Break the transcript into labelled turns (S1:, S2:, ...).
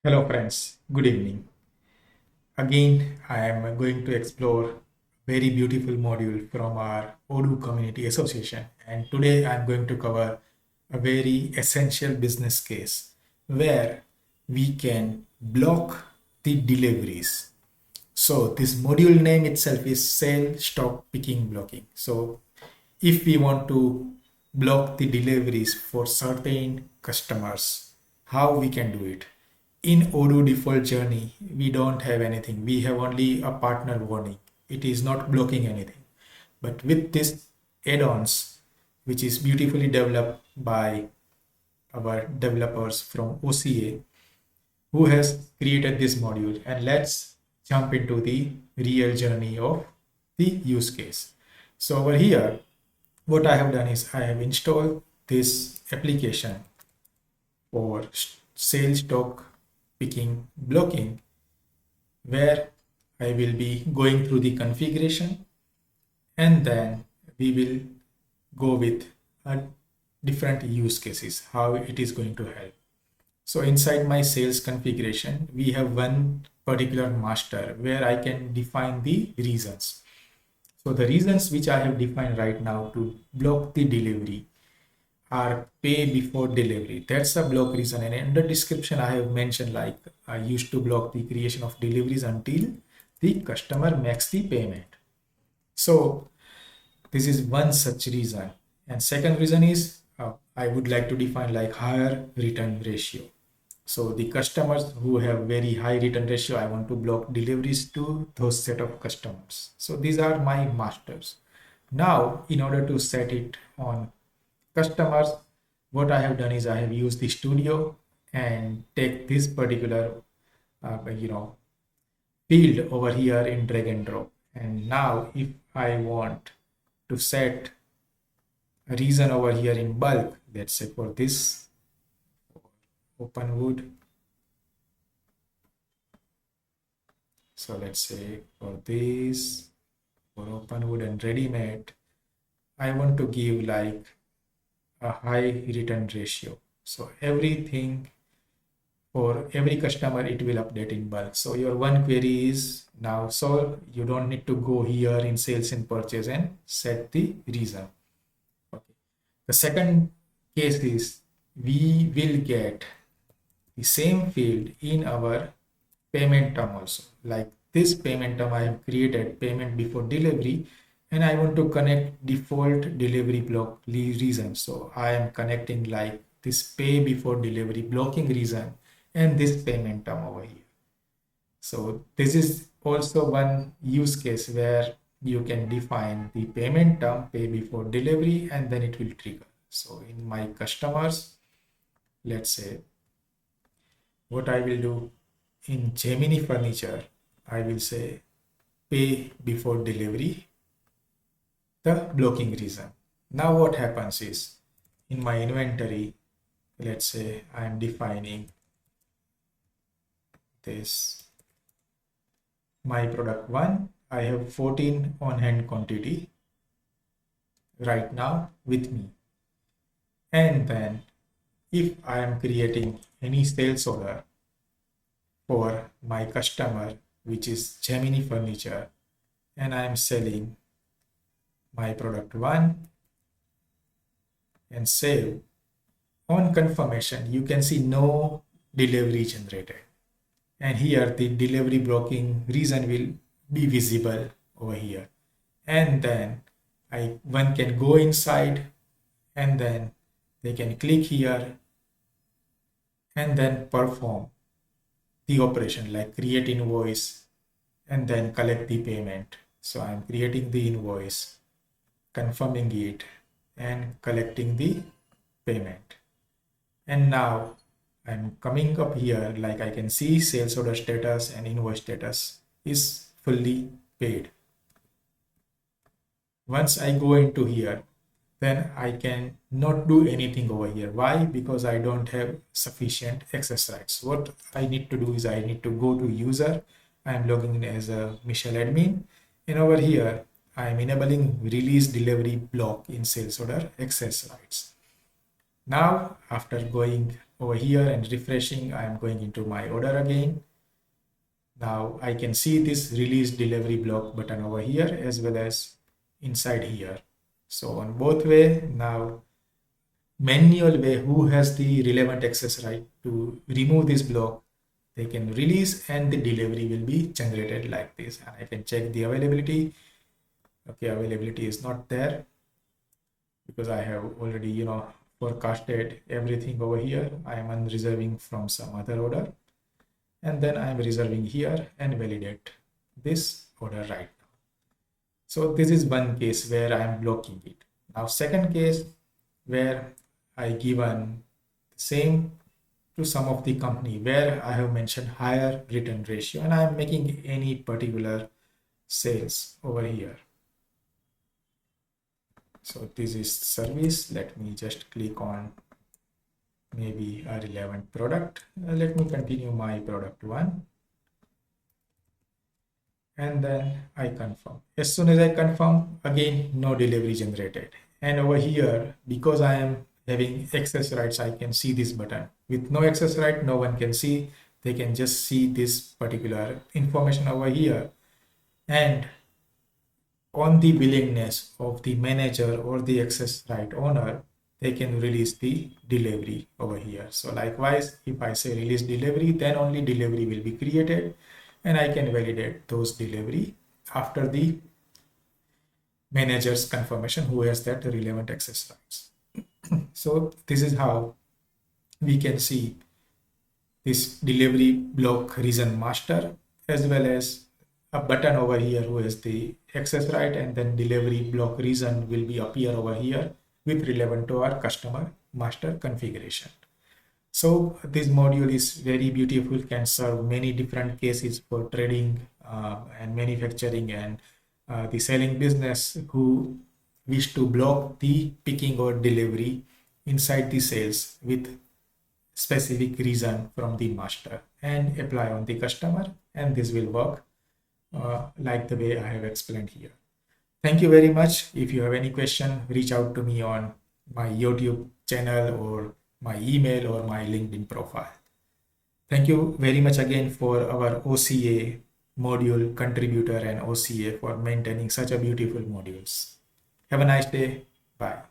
S1: Hello friends, good evening. Again, I am going to explore a very beautiful module from our Odoo Community Association. And today I'm going to cover a very essential business case where we can block the deliveries. So this module name itself is sale stock picking blocking. So if we want to block the deliveries for certain customers, how we can do it? In Odoo default journey, we don't have anything. We have only a partner warning. It is not blocking anything. But with this add-ons, which is beautifully developed by our developers from OCA, who has created this module, and let's jump into the real journey of the use case. So over here, what I have done is I have installed this application for sales stock picking blocking, where I will be going through the configuration, and then we will go with a different use cases, how it is going to help. So inside my sales configuration, we have one particular master where I can define the reasons. So the reasons which I have defined right now to block the delivery are pay before delivery. That's a block reason. And in the description, I have mentioned like I used to block the creation of deliveries until the customer makes the payment. So this is one such reason. And second reason is I would like to define like higher return ratio. So the customers who have very high return ratio, I want to block deliveries to those set of customers. So these are my masters. Now, in order to set it on customers, what I have done is I have used the studio and take this particular you know field over here in drag and drop. And now if I want to set a reason over here in bulk, let's say for this open wood, so let's say for this for open wood and ready made, I want to give like a high return ratio. So everything for every customer it will update in bulk. So your one query is now solved. You don't need to go here in sales and purchase and set the reason. Okay. The second case is we will get the same field in our payment term also. Like this payment term I have created payment before delivery, and I want to connect default delivery block reason. So I am connecting like this pay before delivery blocking reason and this payment term over here. So this is also one use case where you can define the payment term pay before delivery and then it will trigger. So in my customers, let's say what I will do in Gemini furniture, I will say pay before delivery, the blocking reason. Now what happens is in my inventory, let's say I am defining this my product 1. I have 14 on hand quantity right now with me. And then if I am creating any sales order for my customer, which is Gemini furniture, and I am selling my product 1 and save, on confirmation you can see no delivery generated, and here the delivery blocking reason will be visible over here. And then one can go inside and then they can click here and then perform the operation like create invoice and then collect the payment. So I'm creating the invoice, confirming it and collecting the payment. And now I'm coming up here, like I can see sales order status and invoice status is fully paid. Once I go into here, then I can not do anything over here. Why? Because I don't have sufficient access rights. What I need to do is I need to go to user. I'm logging in as a Michelle admin, and over here I'm enabling release delivery block in sales order access rights. Now, after going over here and refreshing, I am going into my order again. Now I can see this release delivery block button over here as well as inside here. So on both way, now manual way, who has the relevant access right to remove this block, they can release and the delivery will be generated like this. And I can check the availability. Okay, availability is not there because I have already, forecasted everything over here. I am unreserving from some other order, and then I am reserving here and validate this order right now. So this is one case where I am blocking it. Now second case where I given the same to some of the company where I have mentioned higher return ratio and I am making any particular sales over here. So this is service. Let me just click on maybe a relevant product. Let me continue my product one. And then I confirm. As soon as I confirm, again, no delivery generated. And over here, because I am having access rights, I can see this button. With no access right, no one can see. They can just see this particular information over here. And on the willingness of the manager or the access right owner, they can release the delivery over here. So likewise, if I say release delivery, then only delivery will be created and I can validate those delivery after the manager's confirmation who has that relevant access rights. So this is how we can see this delivery block reason master as well as a button over here who has the access right, and then delivery block reason will be appear over here with relevant to our customer master configuration. So this module is very beautiful, can serve many different cases for trading and manufacturing and the selling business who wish to block the picking or delivery inside the sales with specific reason from the master and apply on the customer, and this will work like the way I have explained here. Thank you very much. If you have any question, reach out to me on my YouTube channel or my email or my LinkedIn profile. Thank you very much again for our OCA module contributor and OCA for maintaining such a beautiful modules. Have a nice day. Bye.